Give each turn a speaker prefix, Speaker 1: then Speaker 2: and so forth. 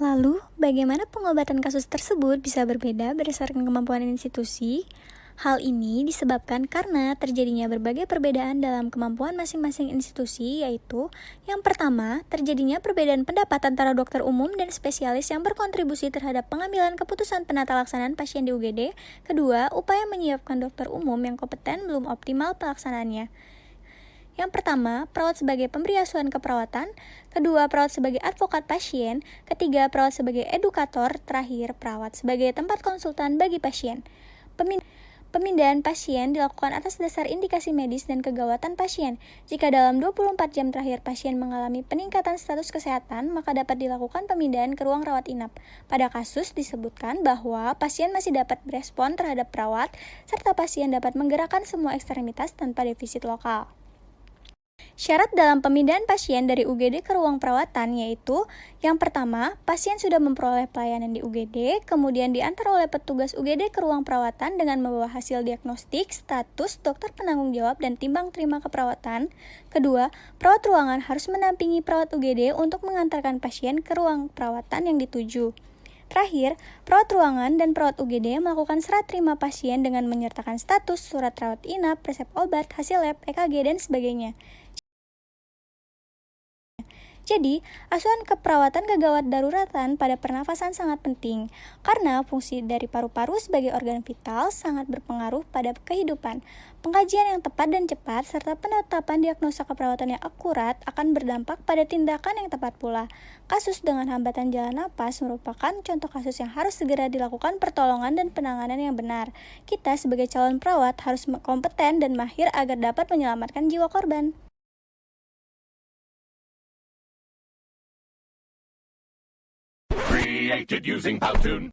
Speaker 1: Lalu, bagaimana pengobatan kasus tersebut bisa berbeda berdasarkan kemampuan institusi? Hal ini disebabkan karena terjadinya berbagai perbedaan dalam kemampuan masing-masing institusi, yaitu yang pertama, terjadinya perbedaan pendapat antara dokter umum dan spesialis yang berkontribusi terhadap pengambilan keputusan penata laksanaan pasien di UGD. Kedua, upaya menyiapkan dokter umum yang kompeten belum optimal pelaksanaannya. Yang pertama, perawat sebagai pemberi asuhan keperawatan. Kedua, perawat sebagai advokat pasien. Ketiga, perawat sebagai edukator. Terakhir, perawat sebagai tempat konsultan bagi pasien. Pemindahan pasien dilakukan atas dasar indikasi medis dan kegawatan pasien. Jika dalam 24 jam terakhir pasien mengalami peningkatan status kesehatan, maka dapat dilakukan pemindahan ke ruang rawat inap. Pada kasus disebutkan bahwa pasien masih dapat berespon terhadap perawat, serta pasien dapat menggerakkan semua ekstremitas tanpa defisit lokal. Syarat dalam pemindahan pasien dari UGD ke ruang perawatan yaitu yang pertama, pasien sudah memperoleh pelayanan di UGD, kemudian diantar oleh petugas UGD ke ruang perawatan dengan membawa hasil diagnostik, status, dokter penanggung jawab, dan timbang terima keperawatan. Kedua, perawat ruangan harus mendampingi perawat UGD untuk mengantarkan pasien ke ruang perawatan yang dituju. Terakhir, perawat ruangan dan perawat UGD melakukan serah terima pasien dengan menyertakan status, surat rawat inap, resep obat, hasil lab, EKG, dan sebagainya. Jadi, asuhan keperawatan kegawat daruratan pada pernafasan sangat penting, karena fungsi dari paru-paru sebagai organ vital sangat berpengaruh pada kehidupan. Pengkajian yang tepat dan cepat, serta penetapan diagnosa keperawatan yang akurat akan berdampak pada tindakan yang tepat pula. Kasus dengan hambatan jalan napas merupakan contoh kasus yang harus segera dilakukan pertolongan dan penanganan yang benar. Kita sebagai calon perawat harus kompeten dan mahir agar dapat menyelamatkan jiwa korban.
Speaker 2: Created using Powtoon.